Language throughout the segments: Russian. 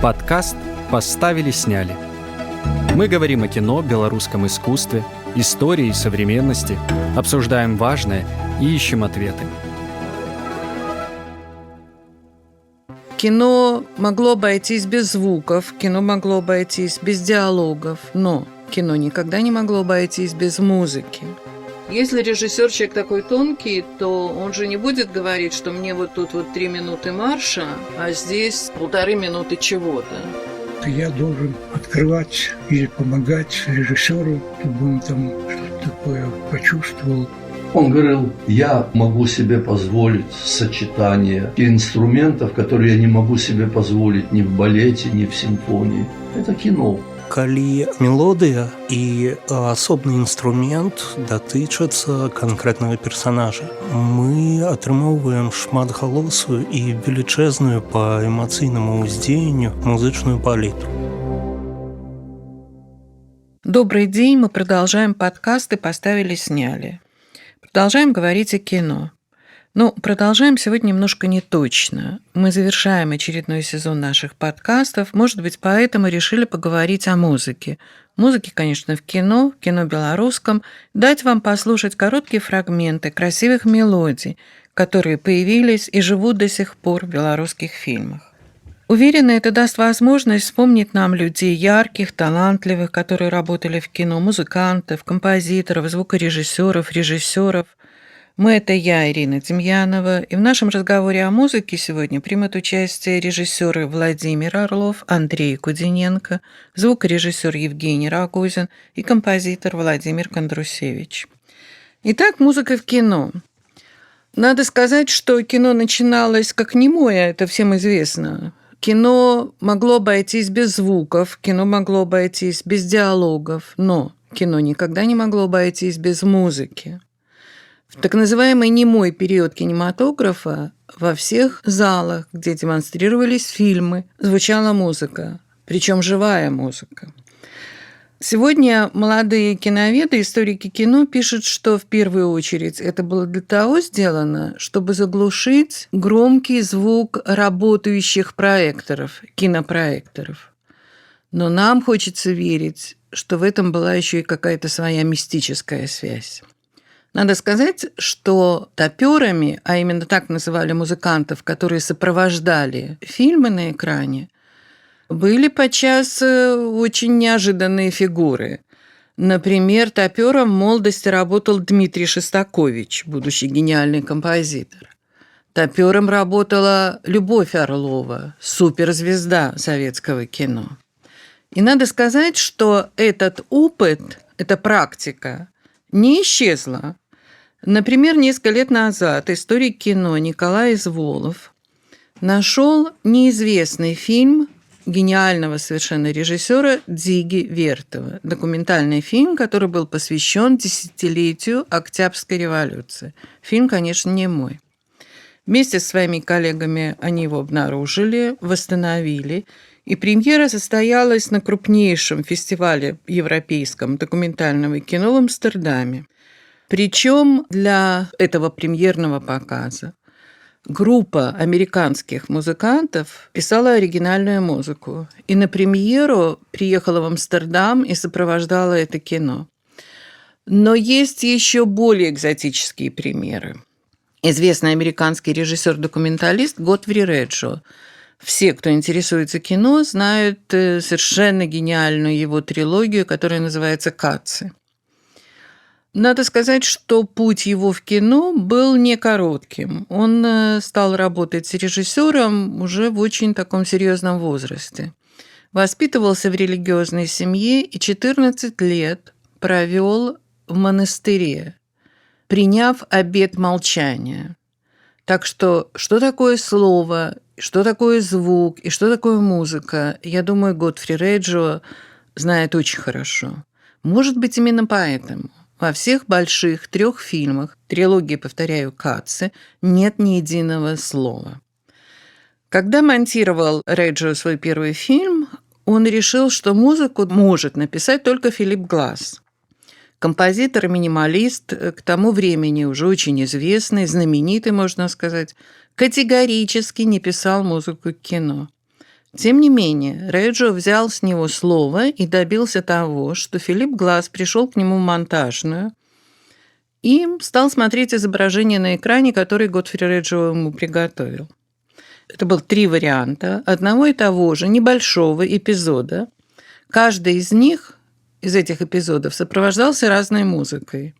Подкаст «Поставили-сняли». Мы говорим о кино, белорусском искусстве, истории и современности, обсуждаем важное и ищем ответы. Кино могло обойтись без звуков, кино могло обойтись без диалогов, но кино никогда не могло обойтись без музыки. Если режиссер человек такой тонкий, то он же не будет говорить, что мне вот тут 3 минуты марша, а здесь 1,5 минуты чего-то. Я должен открывать или помогать режиссеру, чтобы он там что-то такое почувствовал. Он говорил, я могу себе позволить сочетание инструментов, которые я не могу себе позволить ни в балете, ни в симфонии. Это кино. Калі мелодыя і асобны інструмент датычацца канкрэтнага персанажа, мы атрымоўваем шматгалосую і велічэзную па эмацыйнаму ўздзеянню музычную палітру. Добрый день, мы продолжаем подкасты «Поставили-сняли». Продолжаем говорить о кино. Продолжаем сегодня немножко не точно. Мы завершаем очередной сезон наших подкастов. Может быть, поэтому решили поговорить о музыке. Музыке, конечно, в кино белорусском. Дать вам послушать короткие фрагменты красивых мелодий, которые появились и живут до сих пор в белорусских фильмах. Уверена, это даст возможность вспомнить нам людей ярких, талантливых, которые работали в кино, музыкантов, композиторов, звукорежиссеров, режиссеров. Мы – это я, Ирина Демьянова, и в нашем разговоре о музыке сегодня примут участие режиссеры Владимир Орлов, Андрей Кудиненко, звукорежиссер Евгений Рогозин и композитор Владимир Кондрусевич. Итак, музыка в кино. Надо сказать, что кино начиналось как немое, это всем известно. Кино могло обойтись без звуков, кино могло обойтись без диалогов, но кино никогда не могло обойтись без музыки. В так называемый немой период кинематографа во всех залах, где демонстрировались фильмы, звучала музыка, причем живая музыка. Сегодня молодые киноведы, историки кино пишут, что в первую очередь это было для того сделано, чтобы заглушить громкий звук работающих проекторов, кинопроекторов. Но нам хочется верить, что в этом была еще и какая-то своя мистическая связь. Надо сказать, что топерами, а именно так называли музыкантов, которые сопровождали фильмы на экране, были подчас очень неожиданные фигуры. Например, топером в молодости работал Дмитрий Шостакович, будущий гениальный композитор. Топером работала Любовь Орлова, суперзвезда советского кино. И надо сказать, что этот опыт, эта практика не исчезла. Например, несколько лет назад историк кино Николай Изволов нашел неизвестный фильм гениального совершенно режиссера Дзиги Вертова. Документальный фильм, который был посвящен десятилетию Октябрьской революции. Фильм, конечно, не мой. Вместе с своими коллегами они его обнаружили, восстановили, и премьера состоялась на крупнейшем фестивале европейском документального кино в Амстердаме. Причем для этого премьерного показа группа американских музыкантов писала оригинальную музыку. И на премьеру приехала в Амстердам и сопровождала это кино. Но есть еще более экзотические примеры. Известный американский режиссер-документалист Готфри Реджо. Все, кто интересуется кино, знают совершенно гениальную его трилогию, которая называется «Катцы». Надо сказать, что путь его в кино был не коротким. Он стал работать с режиссером уже в очень таком серьезном возрасте. Воспитывался в религиозной семье и 14 лет провел в монастыре, приняв обет молчания. Так что такое слово, что такое звук и что такое музыка, я думаю, Готфри Реджо знает очень хорошо. Может быть, именно поэтому во всех больших 3 фильмах, трилогии, повторяю, «Катцы», нет ни единого слова. Когда монтировал Реджо свой первый фильм, он решил, что музыку может написать только Филипп Гласс. Композитор и минималист, к тому времени уже очень известный, знаменитый, можно сказать, категорически не писал музыку к кино. Тем не менее, Реджо взял с него слово и добился того, что Филипп Гласс пришел к нему в монтажную и стал смотреть изображение на экране, которое Готфри Реджо ему приготовил. Это был 3 варианта одного и того же небольшого эпизода. Каждый из них, из этих эпизодов, сопровождался разной музыкой.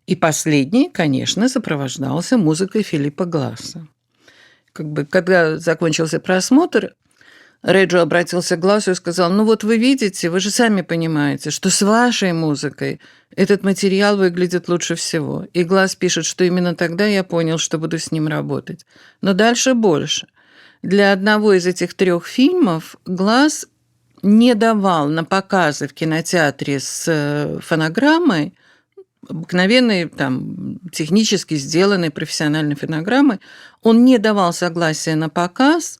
И последний, конечно, сопровождался музыкой Филиппа Гласса. Когда закончился просмотр, Реджо обратился к Глассу и сказал: ну вот вы видите, вы же сами понимаете, что с вашей музыкой этот материал выглядит лучше всего. И Гласс пишет, что именно тогда я понял, что буду с ним работать. Но дальше больше. Для одного из этих 3 фильмов Гласс не давал на показы в кинотеатре с фонограммой, обыкновенной, там, технически сделанной профессиональной фонограммой, он не давал согласия на показ,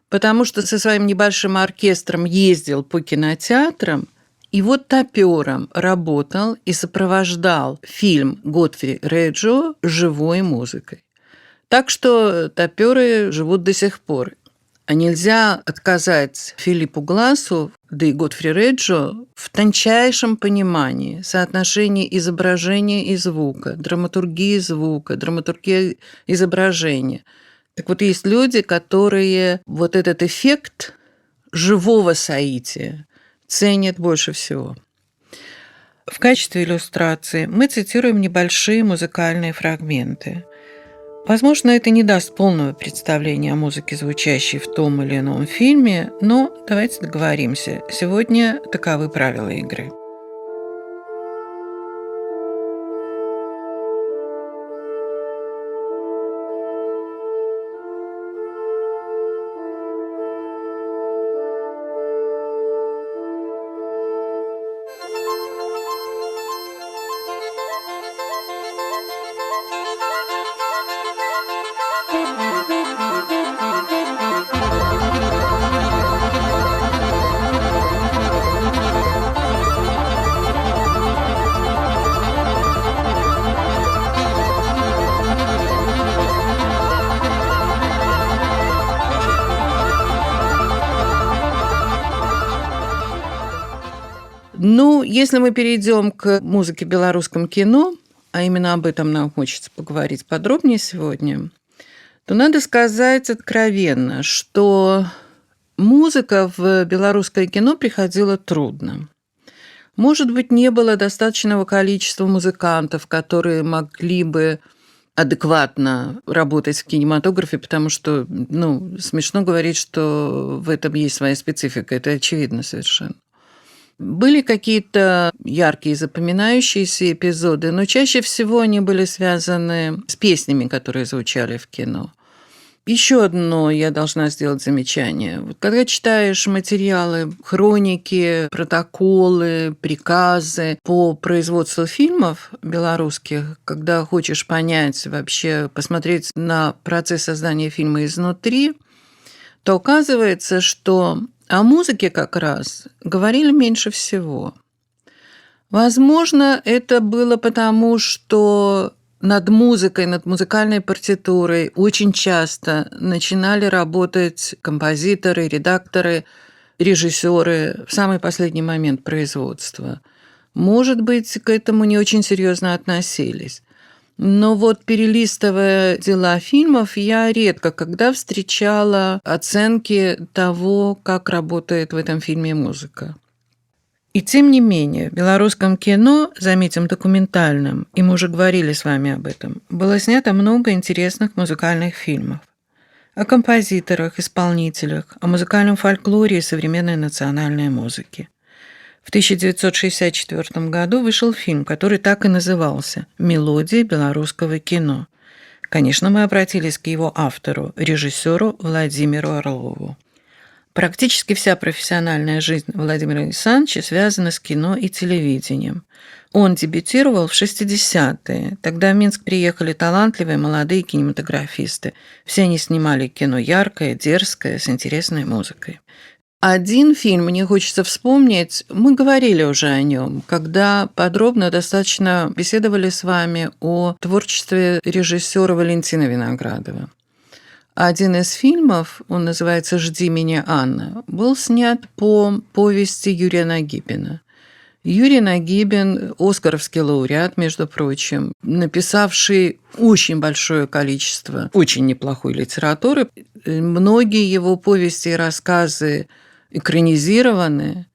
потому что со своим небольшим оркестром ездил по кинотеатрам и вот тапёром работал и сопровождал фильм Готфри Реджо живой музыкой. Так что тапёры живут до сих пор. А нельзя отказать Филиппу Глассу, да и Готфри Реджо, в тончайшем понимании соотношения изображения и звука, драматургии изображения. Так вот, есть люди, которые вот этот эффект живого соития ценят больше всего. В качестве иллюстрации мы цитируем небольшие музыкальные фрагменты. Возможно, это не даст полного представления о музыке, звучащей в том или ином фильме, но давайте договоримся. Сегодня таковы правила игры. Ну, если мы перейдем к музыке в белорусском кино, а именно об этом нам хочется поговорить подробнее сегодня, то надо сказать откровенно, что музыка в белорусское кино приходила трудно. Может быть, не было достаточного количества музыкантов, которые могли бы адекватно работать в кинематографе, потому что, смешно говорить, что в этом есть своя специфика, это очевидно совершенно. Были какие-то яркие запоминающиеся эпизоды, но чаще всего они были связаны с песнями, которые звучали в кино. Еще одно я должна сделать замечание. Вот когда читаешь материалы, хроники, протоколы, приказы по производству фильмов белорусских, когда хочешь понять вообще, посмотреть на процесс создания фильма изнутри, то оказывается, что о музыке как раз говорили меньше всего. Возможно, это было потому, что над музыкой, над музыкальной партитурой очень часто начинали работать композиторы, редакторы, режиссеры в самый последний момент производства. Может быть, к этому не очень серьезно относились. Но вот перелистывая дела фильмов, я редко когда встречала оценки того, как работает в этом фильме музыка. И тем не менее, в белорусском кино, заметим, документальном, и мы уже говорили с вами об этом, было снято много интересных музыкальных фильмов. О композиторах, исполнителях, о музыкальном фольклоре и современной национальной музыке. В 1964 году вышел фильм, который так и назывался «Мелодии белорусского кино». Конечно, мы обратились к его автору, режиссеру Владимиру Орлову. Практически вся профессиональная жизнь Владимира Александровича связана с кино и телевидением. Он дебютировал в 60-е. Тогда в Минск приехали талантливые молодые кинематографисты. Все они снимали кино яркое, дерзкое, с интересной музыкой. Один фильм мне хочется вспомнить, мы говорили уже о нем, когда подробно достаточно беседовали с вами о творчестве режиссера Валентина Виноградова. Один из фильмов, он называется «Жди меня, Анна», был снят по повести Юрия Нагибина. Юрий Нагибин – оскаровский лауреат, между прочим, написавший очень большое количество очень неплохой литературы. Многие его повести и рассказы экранизированы.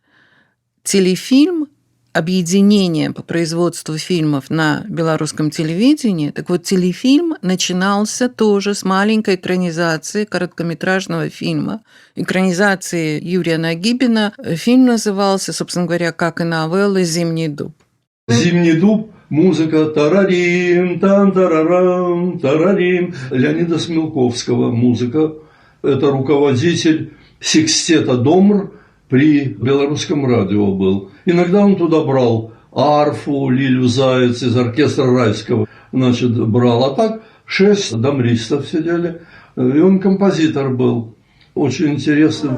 Телефильм, объединение по производству фильмов на белорусском телевидении. Так вот, телефильм начинался тоже с маленькой экранизации короткометражного фильма. Экранизации Юрия Нагибина. Фильм назывался, собственно говоря, как и новелла «Зимний дуб». «Зимний дуб», музыка тарарим, тан-тарарам, тарарим. Леонида Смелковского музыка. Это руководитель секстета «Домр» при Белорусском радио был. Иногда он туда брал арфу, Лилю Заяц из оркестра Райского, брал. А так 6 домристов сидели, и он композитор был. Очень интересно.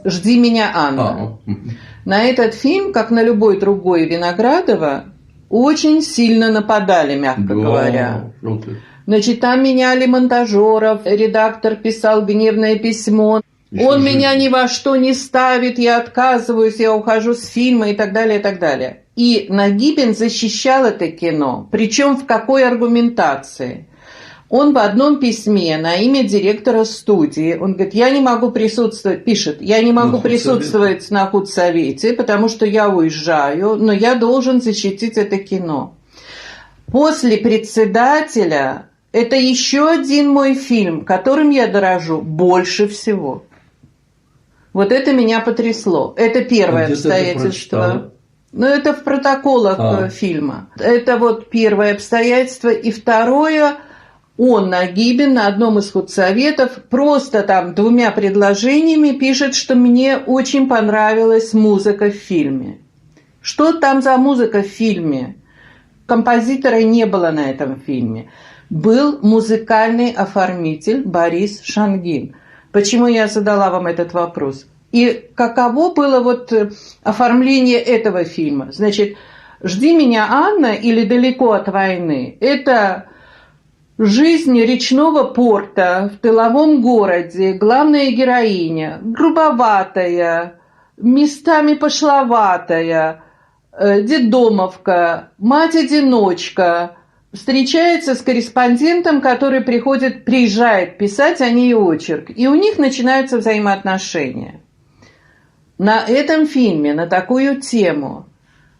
«Жди меня, Анна». На этот фильм, как на любой другой Виноградова, очень сильно нападали, мягко говоря. Значит, там меняли монтажеров, редактор писал гневное письмо. Он меня ни во что не ставит, я отказываюсь, я ухожу с фильма и так далее, и так далее. И Нагибин защищал это кино. Причем в какой аргументации? Он в одном письме на имя директора студии, он говорит, я не могу присутствовать, пишет, я не могу присутствовать на худсовете, потому что я уезжаю, но я должен защитить это кино. После «Председателя» это еще один мой фильм, которым я дорожу больше всего. Вот это меня потрясло. Это первое обстоятельство. Но это в протоколах фильма. Это вот первое обстоятельство. И второе, он, Нагибин, на одном из худсоветов просто там 2 предложениями пишет, что мне очень понравилась музыка в фильме. Что там за музыка в фильме? Композитора не было на этом фильме. Был музыкальный оформитель Борис Шангин. Почему я задала вам этот вопрос? И каково было вот оформление этого фильма? Значит, «Жди меня, Анна» или «Далеко от войны» – это жизнь речного порта в тыловом городе, главная героиня, грубоватая, местами пошловатая, детдомовка, мать-одиночка, встречается с корреспондентом, который приезжает писать о ней очерк, и у них начинаются взаимоотношения. На этом фильме, на такую тему,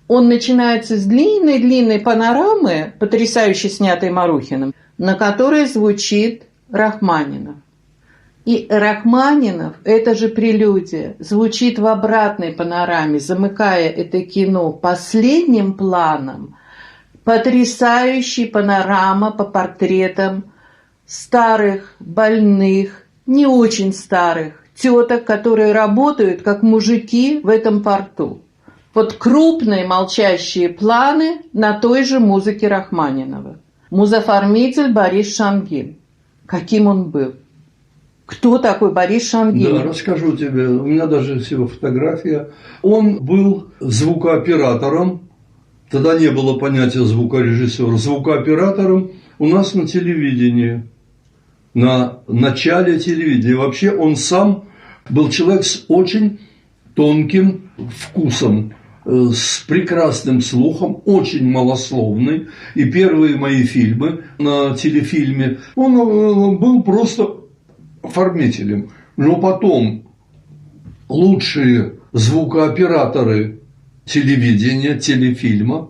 он начинается с длинной-длинной панорамы, потрясающе снятой Марухиным, на которой звучит Рахманинов. И Рахманинов, это же прелюдия, звучит в обратной панораме, замыкая это кино последним планом. Потрясающая панорама по портретам старых, больных, не очень старых теток, которые работают как мужики в этом порту. Вот крупные молчащие планы на той же музыке Рахманинова. Музоформитель Борис Шангин. Каким он был? Кто такой Борис Шангин? Да, расскажу тебе. У меня даже всего фотография. Он был звукооператором. Тогда не было понятия звукорежиссера. Звукооператором у нас на телевидении. На начале телевидения. Вообще он сам был человек с очень тонким вкусом, с прекрасным слухом, очень малословный. И первые мои фильмы на телефильме, он был просто оформителем. Но потом лучшие звукооператоры телевидения, телефильма,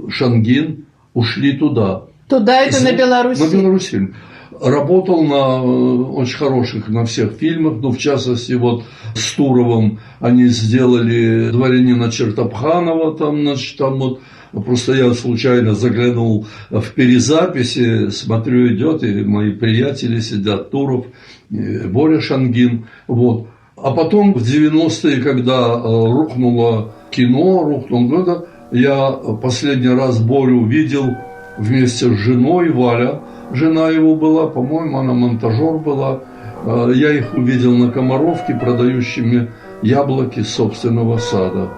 Шангин, ушли туда. Туда это на Беларуси? На Беларусьфильм. Работал на очень хороших, на всех фильмах, ну, в частности, вот с Туровым они сделали «Дворянина Чертопханова», там, значит, там вот, просто я случайно заглянул в перезаписи, смотрю, идет, и мои приятели сидят, Туров, Боря Шангин, вот. А потом в 90-е, когда рухнуло кино, рухнул это, я последний раз Борю видел вместе с женой, Валя, жена его была, по-моему, она монтажер была. Я их увидел на Комаровке, продающими яблоки собственного сада.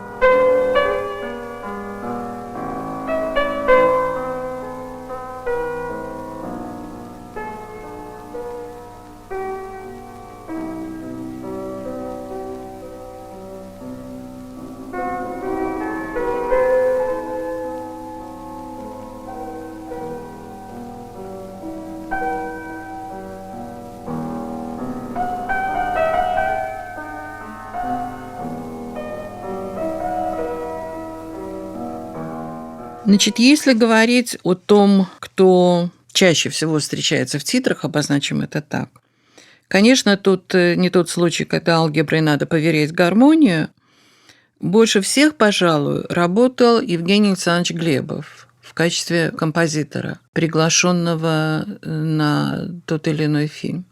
Значит, если говорить о том, кто чаще всего встречается в титрах, обозначим это так. Конечно, тут не тот случай, когда алгеброй надо поверить гармонию. Больше всех, пожалуй, работал Евгений Александрович Глебов в качестве композитора, приглашенного на тот или иной фильм.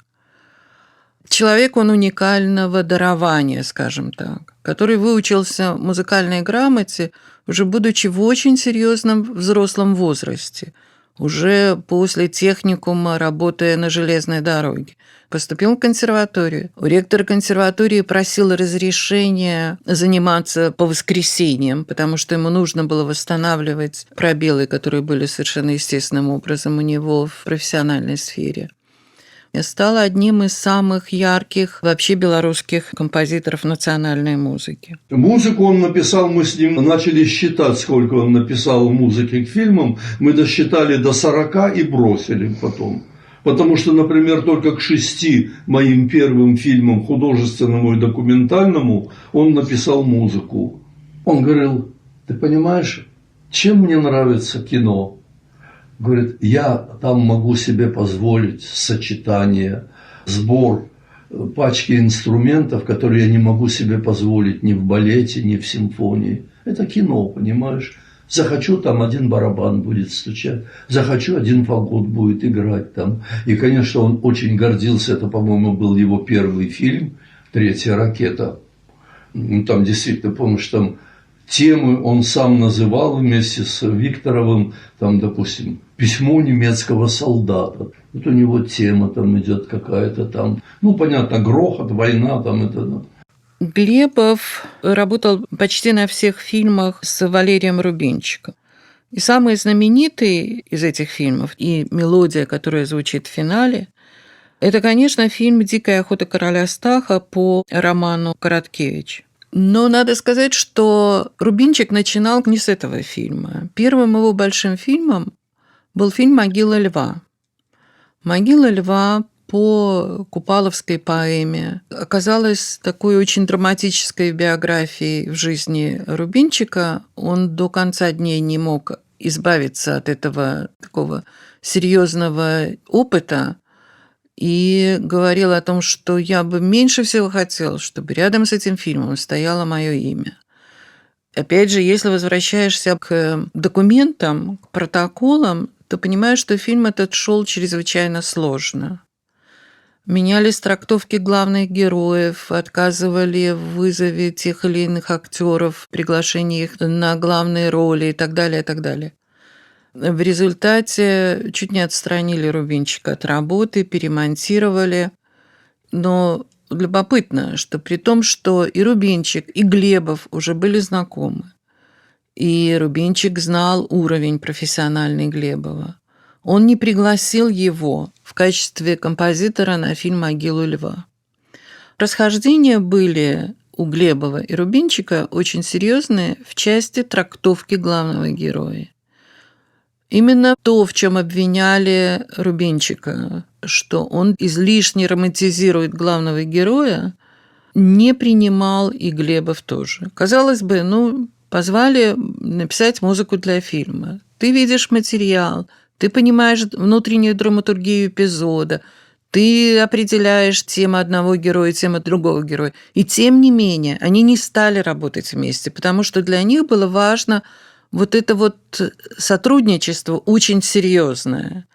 Человек он уникального дарования, скажем так, который выучился музыкальной грамоте, уже будучи в очень серьезном взрослом возрасте, уже после техникума, работая на железной дороге. Поступил в консерваторию. У ректора консерватории просил разрешения заниматься по воскресеньям, потому что ему нужно было восстанавливать пробелы, которые были совершенно естественным образом у него в профессиональной сфере. И стал одним из самых ярких вообще белорусских композиторов национальной музыки. Музыку он написал, мы с ним начали считать, сколько он написал музыки к фильмам. Мы досчитали до 40 и бросили потом. Потому что, например, только к 6 моим первым фильмам, художественному и документальному, он написал музыку. Он говорил: ты понимаешь, чем мне нравится кино? Говорит, я там могу себе позволить сочетание, сбор пачки инструментов, которые я не могу себе позволить ни в балете, ни в симфонии. Это кино, понимаешь? Захочу, там один барабан будет стучать, захочу, один фагот будет играть там. И, конечно, он очень гордился, это, по-моему, был его первый фильм «Третья ракета». Ну, там действительно, помнишь, там темы он сам называл вместе с Викторовым, там, допустим, «Письмо немецкого солдата». Вот у него тема там идет какая-то там, ну, понятно, грохот, война там это. Глебов работал почти на всех фильмах с Валерием Рубинчиком. И самый знаменитый из этих фильмов и мелодия, которая звучит в финале, это, конечно, фильм «Дикая охота короля Стаха» по роману Короткевич. Но надо сказать, что Рубинчик начинал не с этого фильма. Первым его большим фильмом был фильм «Могила льва». «Могила льва» по купаловской поэме оказалась такой очень драматической биографией в жизни Рубинчика. Он до конца дней не мог избавиться от этого такого серьезного опыта и говорил о том, что я бы меньше всего хотел, чтобы рядом с этим фильмом стояло мое имя. Опять же, если возвращаешься к документам, к протоколам, то понимаешь, что фильм этот шел чрезвычайно сложно. Менялись трактовки главных героев, отказывали в вызове тех или иных актеров, приглашении их на главные роли и так далее, и так далее. В результате чуть не отстранили Рубинчика от работы, перемонтировали. Но любопытно, что при том, что и Рубинчик, и Глебов уже были знакомы, и Рубинчик знал уровень профессиональный Глебова, он не пригласил его в качестве композитора на фильм «Могилу льва». Расхождения были у Глебова и Рубинчика очень серьезные в части трактовки главного героя. Именно то, в чем обвиняли Рубинчика, что он излишне романтизирует главного героя, не принимал и Глебов тоже. Казалось бы, позвали написать музыку для фильма. Ты видишь материал, ты понимаешь внутреннюю драматургию эпизода, ты определяешь тему одного героя, тему другого героя. И тем не менее, они не стали работать вместе, потому что для них было важно вот это вот сотрудничество очень серьезное.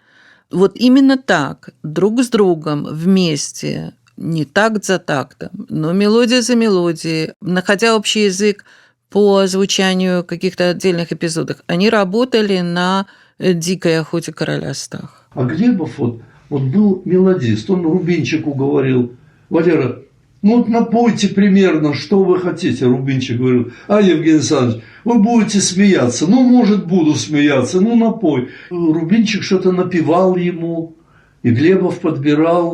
Вот именно так, друг с другом, вместе, не такт за тактом, но мелодия за мелодией, находя общий язык по звучанию каких-то отдельных эпизодов, они работали на «Дикой охоте короля Стаха». А Глебов вот был мелодист, он Рубинчику говорил: Валера, ну вот напойте примерно, что вы хотите. Рубинчик говорил: Евгений Александрович, вы будете смеяться. Ну, может, буду смеяться, ну, напой. Рубинчик что-то напевал ему, и Глебов подбирал,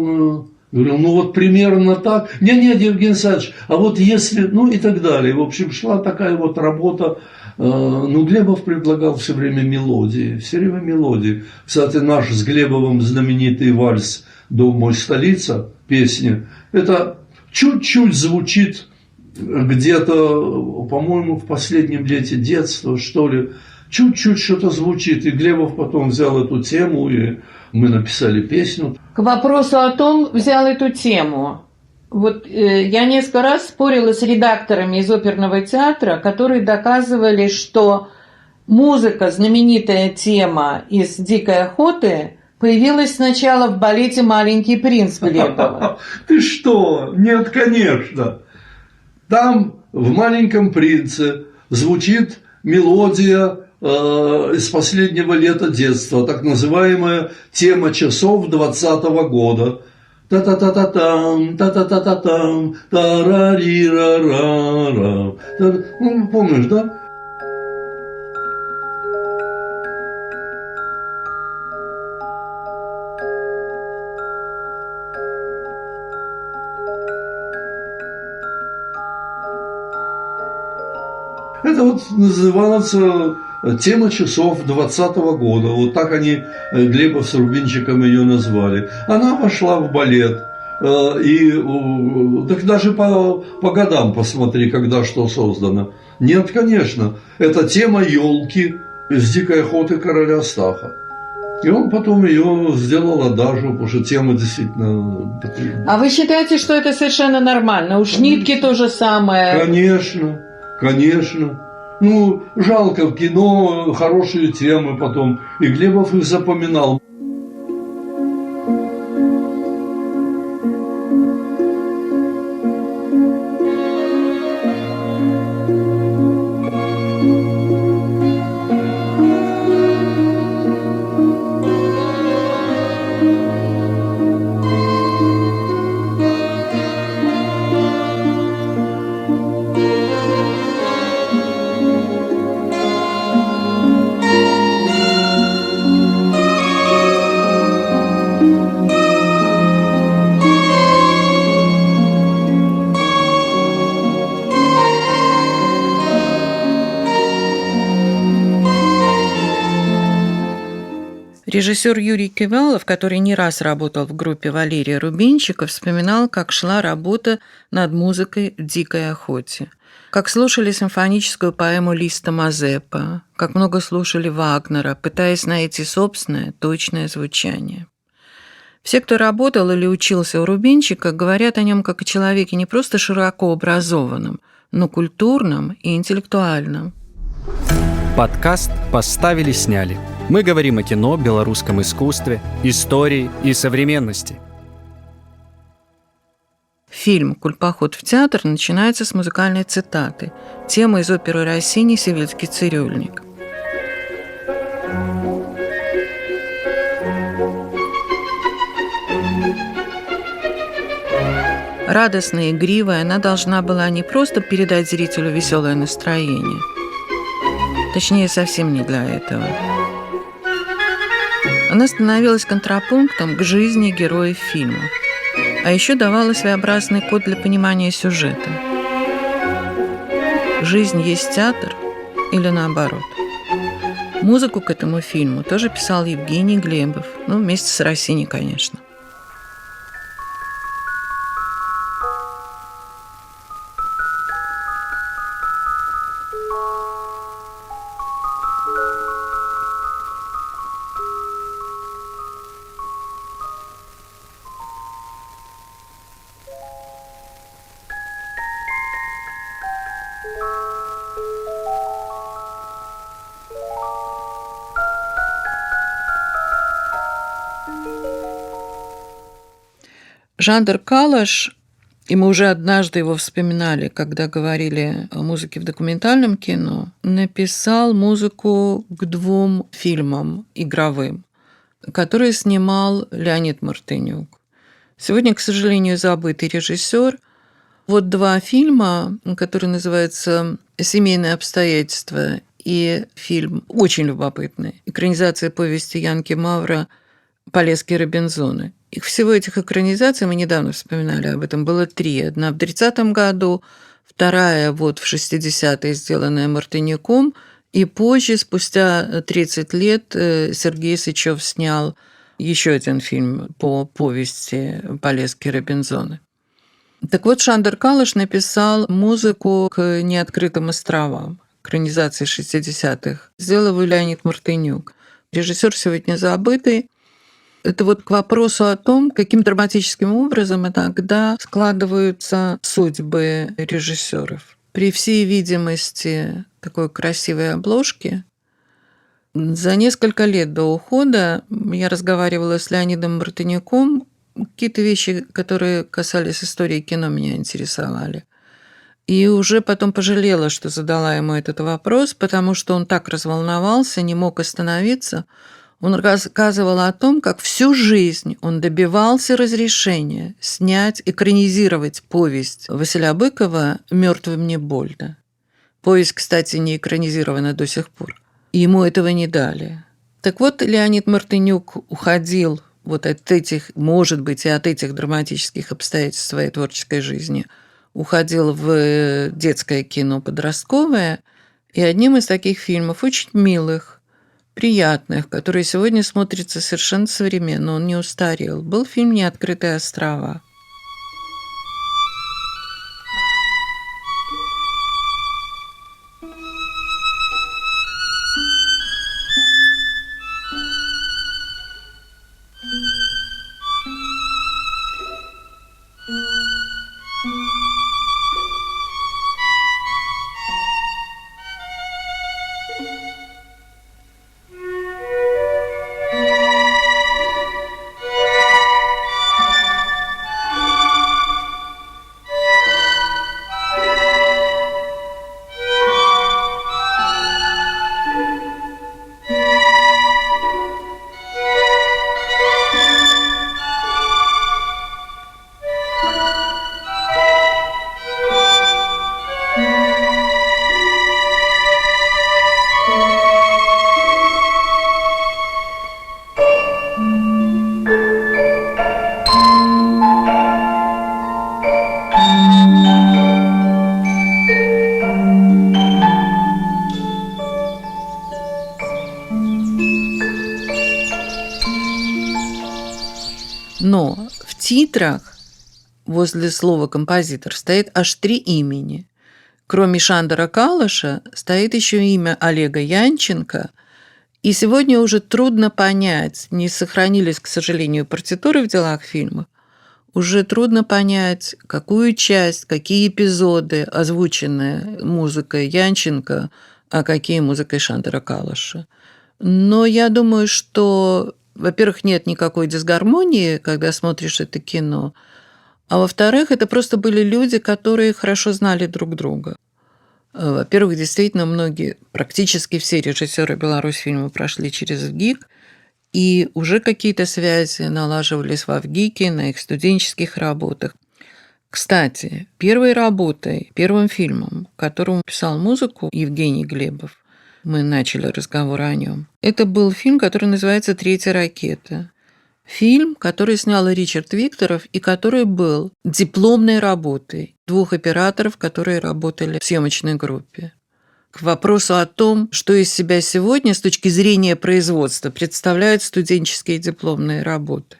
говорил: ну, вот примерно так. Нет, Евгений Александрович, а вот если, ну, и так далее. В общем, шла такая вот работа. Ну, Глебов предлагал все время мелодии, Кстати, наш с Глебовым знаменитый вальс «Дом мой, столица», песня, это чуть-чуть звучит где-то, по-моему, в последнем лете детства, что ли, чуть-чуть что-то звучит. И Глебов потом взял эту тему, и мы написали песню. К вопросу о том, взял эту тему. Вот я несколько раз спорила с редакторами из оперного театра, которые доказывали, что музыка, знаменитая тема из «Дикой охоты», появилась сначала в балете «Маленький принц» Глебова. Ты что? Нет, конечно. Там в «Маленьком принце» звучит мелодия из последнего лета детства, так называемая тема часов 20-го года. Та-та-та-та-там, та-та-та-та-там, та-ра-ри-ра-ра-ра. Ну, помнишь, да? Это вот называется тема часов 20-го года. Вот так они, Глебов с Рубинчиком, ее назвали. Она вошла в балет. И так даже по годам посмотри, когда что создано. Нет, конечно. Это тема елки из «Дикой охоты короля Стаха. И он потом ее сделал адажу, потому что тема действительно... А вы считаете, что это совершенно нормально? У Шнитке то же самое. Конечно, конечно. Ну, жалко, в кино хорошие темы потом. И Глебов их запоминал. Режиссер Юрий Кивалов, который не раз работал в группе Валерия Рубинчика, вспоминал, как шла работа над музыкой в «Дикой охоте». Как слушали симфоническую поэму Листа Мазепа, как много слушали Вагнера, пытаясь найти собственное, точное звучание. Все, кто работал или учился у Рубинчика, говорят о нем как о человеке не просто широко образованном, но культурном и интеллектуальном. Подкаст «Поставили, сняли». Мы говорим о кино, белорусском искусстве, истории и современности. Фильм «Кульпоход в театр» начинается с музыкальной цитаты, темы из оперы Россини «Сивильский цирюльник». Радостная и игривая, она должна была не просто передать зрителю веселое настроение, точнее, совсем не для этого. Она становилась контрапунктом к жизни героев фильма, а еще давала своеобразный код для понимания сюжета. Жизнь есть театр или наоборот? Музыку к этому фильму тоже писал Евгений Глебов, вместе с Россини, конечно. Шандор Калаш, и мы уже однажды его вспоминали, когда говорили о музыке в документальном кино, написал музыку к 2 фильмам игровым, которые снимал Леонид Мартынюк. Сегодня, к сожалению, забытый режиссер. Вот 2 фильма, которые называются «Семейные обстоятельства» и фильм очень любопытный, экранизация повести Янки Мавра «Полесские Робинзоны». Их всего этих экранизаций, мы недавно вспоминали об этом, было 3. Одна в 30-м году, вторая вот в 60-е, сделанная Мартынюком, и позже, спустя 30 лет, Сергей Сычев снял еще один фильм по повести «Полесские Робинзоны». Так вот, Шандор Калаш написал музыку к «Неоткрытым островам», экранизации 60-х. Сделал его Леонид Мартынюк. Режиссер сегодня забытый. Это вот к вопросу о том, каким драматическим образом иногда складываются судьбы режиссеров. При всей видимости такой красивой обложки, за несколько лет до ухода я разговаривала с Леонидом Мартынюком. Какие-то вещи, которые касались истории кино, меня интересовали. И уже потом пожалела, что задала ему этот вопрос, потому что он так разволновался, не мог остановиться. Он рассказывал о том, как всю жизнь он добивался разрешения снять, экранизировать повесть Василия Быкова «Мёртвым не больно». Повесть, кстати, не экранизирована до сих пор. И ему этого не дали. Так вот, Леонид Мартынюк уходил вот от этих, может быть, и от этих драматических обстоятельств своей творческой жизни, уходил в детское кино подростковое, и одним из таких фильмов, очень милых, приятных, которые сегодня смотрятся совершенно современно, он не устарел, был фильм «Неоткрытые острова». Но в титрах возле слова «композитор» стоит аж 3 имени. Кроме Шандора Калаша стоит еще имя Олега Янченко. И сегодня уже трудно понять, не сохранились, к сожалению, партитуры в делах фильма, уже трудно понять, какую часть, какие эпизоды озвучены музыкой Янченко, а какие музыкой Шандора Калаша. Но я думаю, что, во-первых, нет никакой дисгармонии, когда смотришь это кино, а во-вторых, это просто были люди, которые хорошо знали друг друга. Во-первых, действительно, многие, практически все режиссеры Беларусьфильма прошли через ВГИК, и уже какие-то связи налаживались во ВГИКе, на их студенческих работах. Кстати, первой работой, первым фильмом, которому писал музыку Евгений Глебов, мы начали разговор о нем, это был фильм, который называется «Третья ракета». Фильм, который снял Ричард Викторов и который был дипломной работой 2 операторов, которые работали в съемочной группе. К вопросу о том, что из себя сегодня с точки зрения производства представляют студенческие дипломные работы.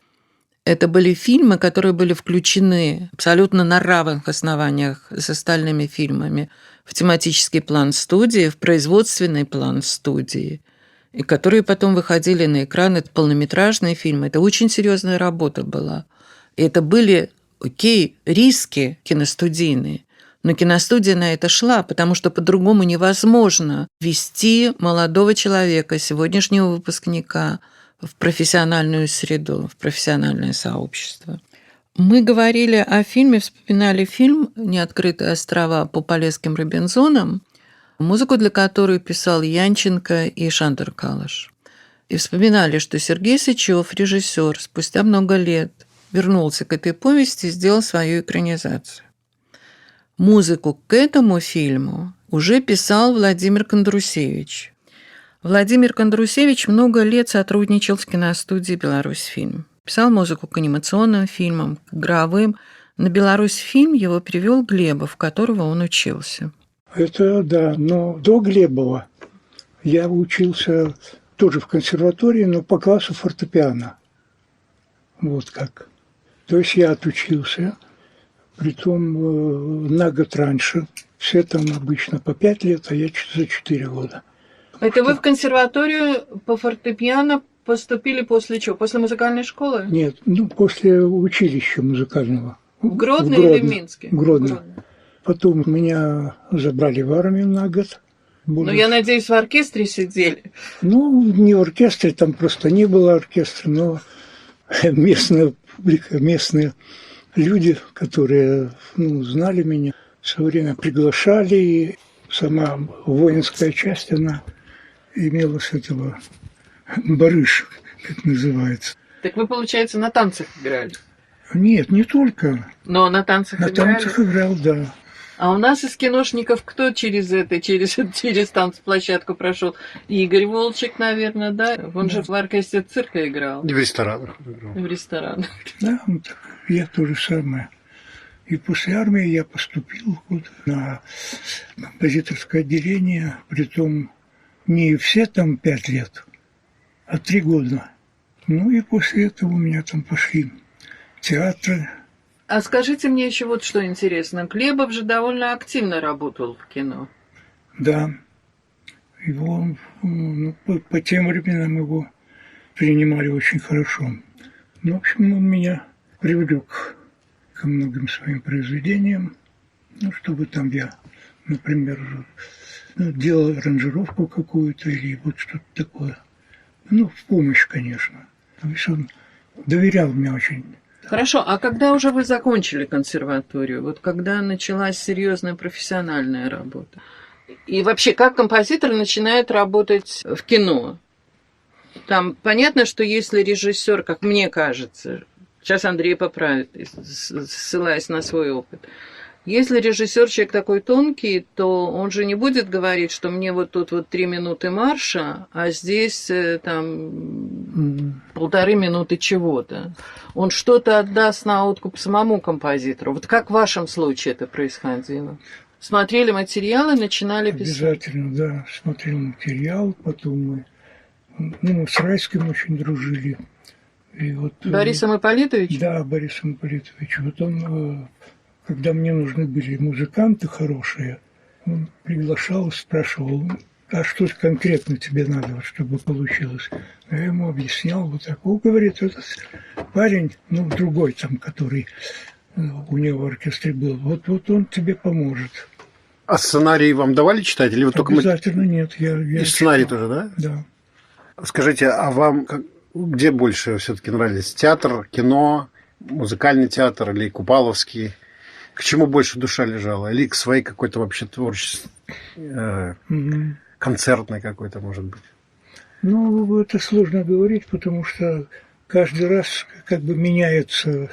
Это были фильмы, которые были включены абсолютно на равных основаниях с остальными фильмами в тематический план студии, в производственный план студии, и которые потом выходили на экран. Это полнометражные фильмы. Это очень серьезная работа была. И это были, риски киностудийные. Но киностудия на это шла, потому что по-другому невозможно вести молодого человека, сегодняшнего выпускника, в профессиональную среду, в профессиональное сообщество. Мы говорили о фильме, вспоминали фильм «Неоткрытые острова» по Полесским Робинзонам, музыку для которой писал Янченко и Шандор Калаш. И вспоминали, что Сергей Сычев, режиссер, спустя много лет вернулся к этой повести и сделал свою экранизацию. Музыку к этому фильму уже писал Владимир Кондрусевич. Владимир Кондрусевич много лет сотрудничал с киностудией «Беларусьфильм». Писал музыку к анимационным фильмам, к игровым. На «Беларусьфильм» его привел Глебов, у которого он учился. Это да, но до Глебова я учился тоже в консерватории, но по классу фортепиано. Вот как. То есть я отучился, притом на год раньше. Все там обычно по 5 лет, а я за 4 года. Это вы в консерваторию по фортепиано поступили после чего? После музыкальной школы? Нет, после училища музыкального. В Гродно или в Минске? В Гродно. Потом меня забрали в армию на год. Ну, я надеюсь, в оркестре сидели? Ну, не в оркестре, там просто не было оркестра, но местная публика, местные люди, которые знали меня, все время приглашали, и сама воинская часть, она имела с этого барыш, как называется. Так вы, получается, на танцах играли? Нет, не только. Но на танцах играли? На танцах играл, да. А у нас из киношников кто через танцплощадку прошел? Игорь Волчек, наверное, да? Он же в оркестре цирка играл. И в ресторанах играл. В ресторанах. Да, вот я то же самое. И после армии я поступил на композиторское отделение, притом не все там 5 лет, а 3 года. Ну и после этого у меня там пошли театры. А скажите мне еще вот что интересно. Глебов же довольно активно работал в кино. Да. Его, по тем временам его принимали очень хорошо. Ну, в общем, он меня привлек ко многим своим произведениям. Ну, чтобы там я, например, делал аранжировку какую-то или вот что-то такое. Ну, в помощь, конечно. То есть он доверял мне очень. Хорошо, а когда уже вы закончили консерваторию? Вот когда началась серьезная профессиональная работа? И вообще, как композитор начинает работать в кино? Там понятно, что если режиссер, как мне кажется, сейчас Андрей поправит, ссылаясь на свой опыт, если режиссер человек такой тонкий, то он же не будет говорить, что мне вот тут вот 3 минуты марша, а здесь там 1,5 минуты чего-то. Он что-то отдаст на откуп самому композитору. Вот как в вашем случае это происходило? Смотрели материалы, начинали писать? Обязательно, да. Смотрел материал, потом мы с Райским очень дружили. И вот, Борисом Ипполитовичем? Да, Борисом Ипполитовичем. Вот он, когда мне нужны были музыканты хорошие, он приглашал, спрашивал, а что конкретно тебе надо, чтобы получилось? Я ему объяснял вот так. Он говорит, этот парень, другой там, который у него в оркестре был, вот он тебе поможет. А сценарий вам давали читать? Или вы только... Обязательно нет. Я и сценарий читал. тоже, да? Да. Скажите, а вам где больше все-таки нравились? Театр, кино, музыкальный театр или Купаловский? К чему больше душа лежала? Или к своей какой-то вообще творчеству? Концертной какой-то, может быть? Ну, это сложно говорить, потому что каждый раз как бы меняются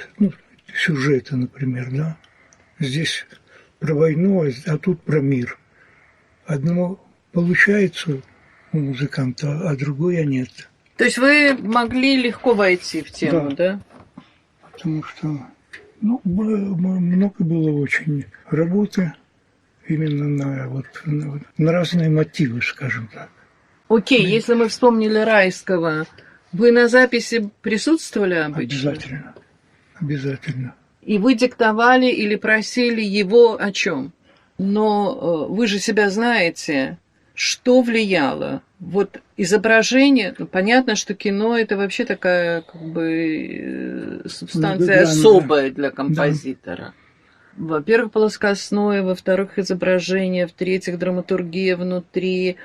сюжеты, например, да. Здесь про войну, а тут про мир. Одно получается у музыканта, а другое нет. То есть вы могли легко войти в тему, да? Потому что много было очень работы именно на разные мотивы, скажем так. Окей, если мы вспомнили Райского, вы на записи присутствовали обычно? Обязательно. Обязательно. И вы диктовали или просили его о чем? Но вы же себя знаете, что влияло? Вот изображение, понятно, что кино это вообще такая как бы субстанция особая для композитора. Да. Во-первых, плоскостное, во-вторых, изображение, в-третьих, драматургия внутри,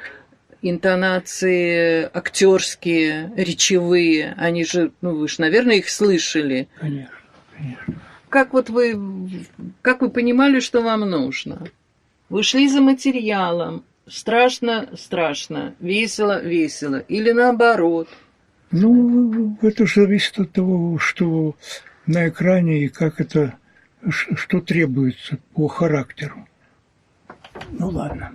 интонации актерские, речевые. Они же, вы же, наверное, их слышали. Конечно, конечно. как вы понимали, что вам нужно? Вы шли за материалом, страшно, весело, или наоборот? Ну, это же зависит от того, что на экране и как это, что требуется по характеру. Ну ладно.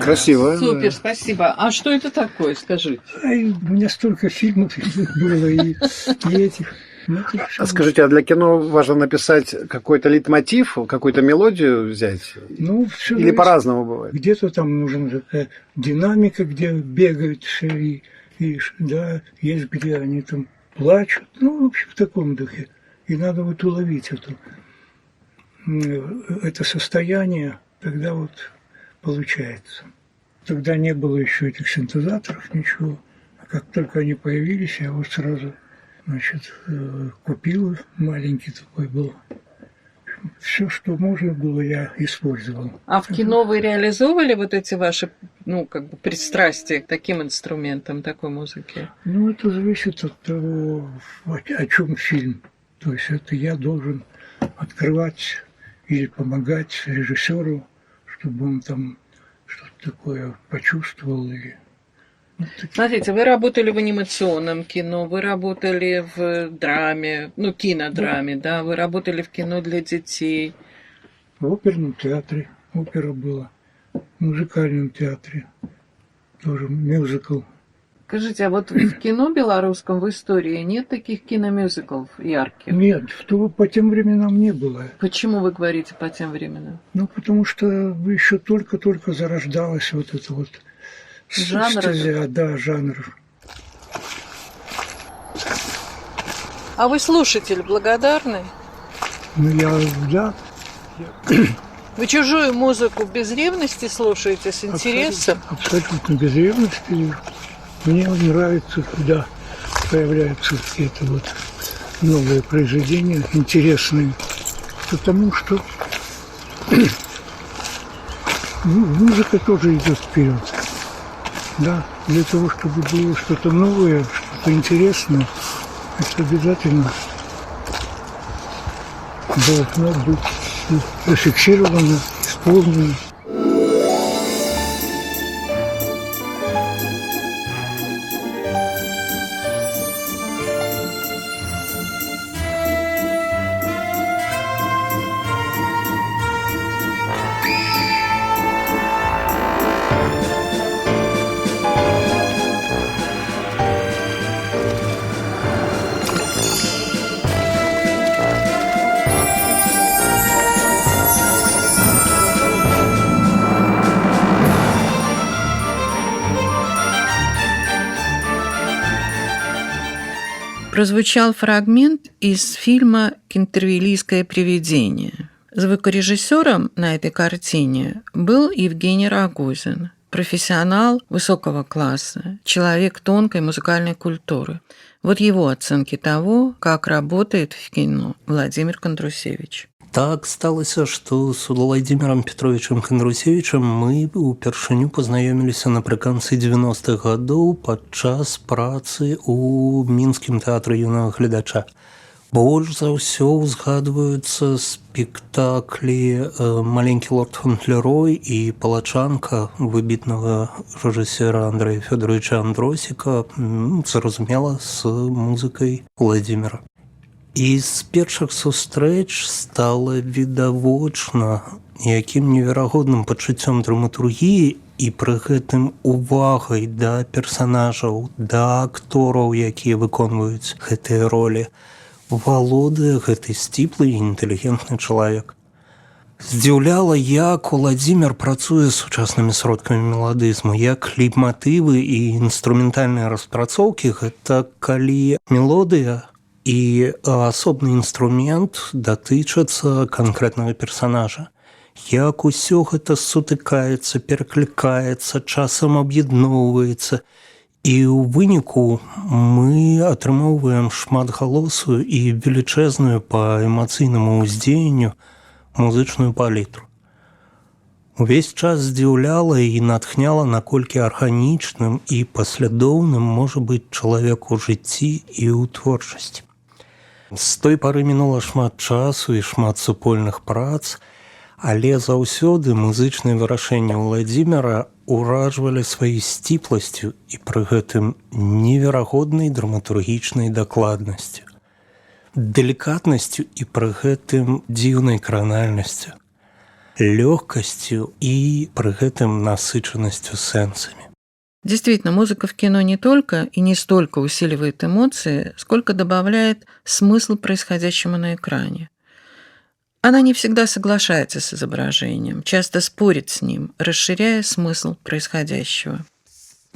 Красиво. Супер, спасибо. А что это такое, скажите? Ай, у меня столько фильмов было и этих. А скажите, а для кино важно написать какой-то лейтмотив, какую-то мелодию взять? Ну, все Или по-разному бывает? Где-то там нужна такая динамика, где бегают все, и да, есть где они там плачут. Ну, в общем, в таком духе. И надо вот уловить это состояние, тогда вот получается. Тогда не было еще этих синтезаторов, ничего. А как только они появились, я вот сразу, значит, купил, маленький такой был. Все, что можно было, я использовал. А в кино вы реализовывали вот эти ваши, пристрастия к таким инструментам, такой музыке? Ну, это зависит от того, о чем фильм. То есть это я должен открывать или помогать режиссеру, чтобы он там что-то такое почувствовал. Смотрите, вы работали в анимационном кино, вы работали в драме, кинодраме, да, вы работали в кино для детей. В оперном театре опера была, в музыкальном театре тоже мюзикл. Скажите, а вот в кино белорусском, в истории нет таких киномюзиклов ярких? Нет, по тем временам не было. Почему вы говорите по тем временам? Ну, потому что еще только-только зарождалась вот эта вот жанр. Да, жанр. А вы слушатель благодарный? Ну, да. Вы чужую музыку без ревности слушаете, с интересом? Абсолютно без ревности. Мне нравится, когда появляются какие-то вот новые произведения, интересные, потому что музыка тоже идет вперед. Да, для того, чтобы было что-то новое, что-то интересное, это обязательно должно быть зафиксировано, исполнено. Прозвучал фрагмент из фильма «Кентервилийское привидение». Звукорежиссером на этой картине был Евгений Рогозин, профессионал высокого класса, человек тонкой музыкальной культуры. Вот его оценки того, как работает в кино Владимир Кондрусевич. Так сталася, што з Владимиром Петровичем Кондрусевичем мы упершыню пазнаёміліся напрыканцы 90-х гадоў падчас працы ў мінскім тэатры юнага гледача. Больш за ўсё узгадваюцца спектаклі «Маленькі лорд Фонтлерой» і «Палачанка» выбітнага рэжысёра Андрэя Фёдоровича Андросіка, зразумела, з музыкай Владимира. І з першых сустрэч стала відавочна, якім неверагодным пачуццём драматургіі і пры гэтым увагай да персанажаў, да актораў, якія выконваюць гэтыя ролі, валодае гэты сціплы і інтэлігентны чалавек. Здзіўляла, як Уладзімір працуе з сучаснымі сродкамі меладызму, як лейтматывы і інструментальныя распрацоўкі – гэта калі мелодыя і асобны інструмент датычацца канкрэтнага персанажа. Як усё гэта сутыкаецца, пераклікаецца, часам аб'ядноўваецца. І ў выніку мы атрымоўваем шматгалосую і велічэзную па эмацыйнаму ўздзеянню музычную палітру. Увесь час здзіўляла і натхняла, наколькі арганічным і паслядоўным можа быць чалавек у жыцці і ў творчасці. З той пары мінула шмат часу і шмат супольных прац, але заўсёды музычныя вырашэнні Уладзіміра уражвалі сваёй сціпласцю і пры гэтым неверагоднай драматургічнай дакладнасцю, делікатнасцю і пры гэтым дзіўнай кранальнасцю, лёгкасцю и при гэтым насыщенностью сенсами. Действительно, музыка в кино не только и не столько усиливает эмоции, сколько добавляет смысл происходящему на экране. Она не всегда соглашается с изображением, часто спорит с ним, расширяя смысл происходящего.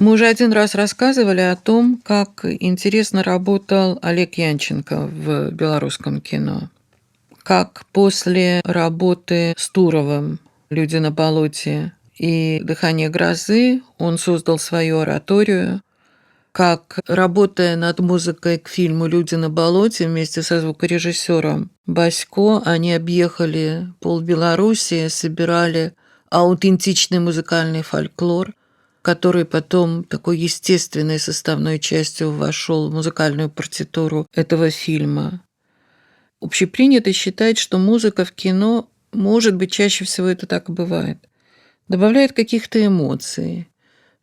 Мы уже один раз рассказывали о том, как интересно работал Олег Янченко в белорусском кино. Как после работы с Туровым «Люди на болоте» и «Дыхание грозы» он создал свою ораторию, как, работая над музыкой к фильму «Люди на болоте» вместе со звукорежиссером Басько, они объехали полбелоруссии, собирали аутентичный музыкальный фольклор, который потом такой естественной составной частью вошел в музыкальную партитуру этого фильма. Общепринято считать, что музыка в кино, может быть, чаще всего это так и бывает, добавляет каких-то эмоций,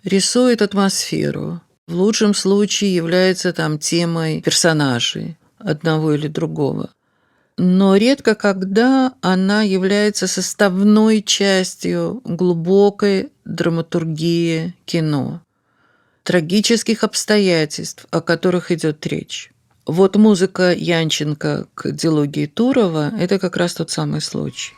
рисует атмосферу, в лучшем случае является там темой персонажей одного или другого. Но редко когда она является составной частью глубокой драматургии кино, трагических обстоятельств, о которых идет речь. Вот музыка Янченко к дилогии Турова – это как раз тот самый случай.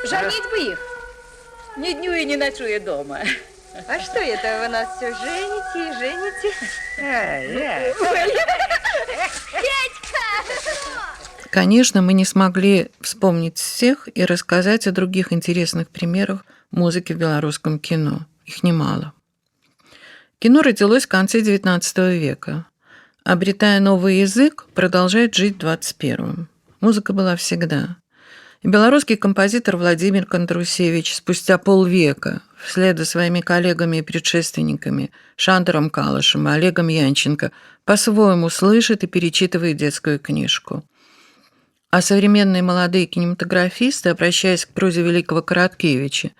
Женить бы их. Ни дню и не ночуя дома. А что это вы нас все жените и жените? Конечно, мы не смогли вспомнить всех и рассказать о других интересных примерах музыки в белорусском кино. Их немало. Кино родилось в конце XIX века. Обретая новый язык, продолжает жить в 21-м. Музыка была всегда. И белорусский композитор Владимир Кондрусевич спустя полвека, вслед за своими коллегами и предшественниками Шандором Калышем и Олегом Янченко, по-своему слышит и перечитывает детскую книжку. А современные молодые кинематографисты, обращаясь к прозе великого Короткевича,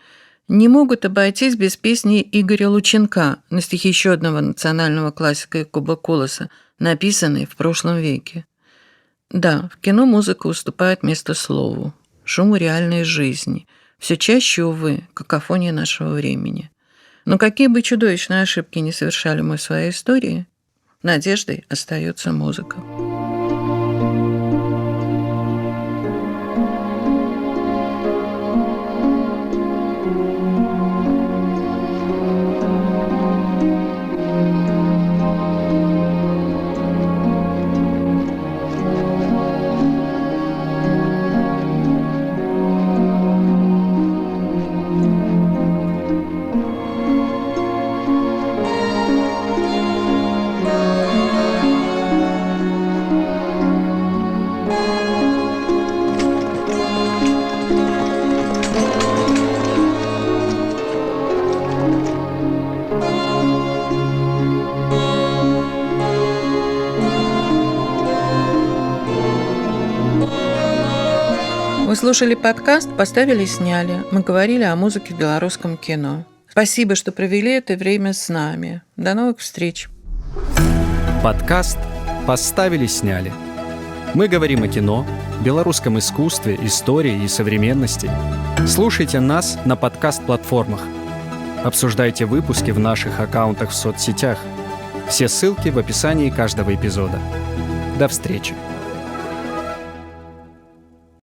не могут обойтись без песни Игоря Лученка на стихи еще одного национального классика Якуба Колоса, написанной в прошлом веке. Да, в кино музыка уступает место слову, шуму реальной жизни, все чаще, увы, какофония нашего времени. Но какие бы чудовищные ошибки не совершали мы в своей истории, надеждой остается музыка. Вы слушали подкаст «Поставили, сняли». Мы говорили о музыке в белорусском кино. Спасибо, что провели это время с нами. До новых встреч. Подкаст «Поставили, сняли». Мы говорим о кино, белорусском искусстве, истории и современности. Слушайте нас на подкаст-платформах. Обсуждайте выпуски в наших аккаунтах в соцсетях. Все ссылки в описании каждого эпизода. До встречи.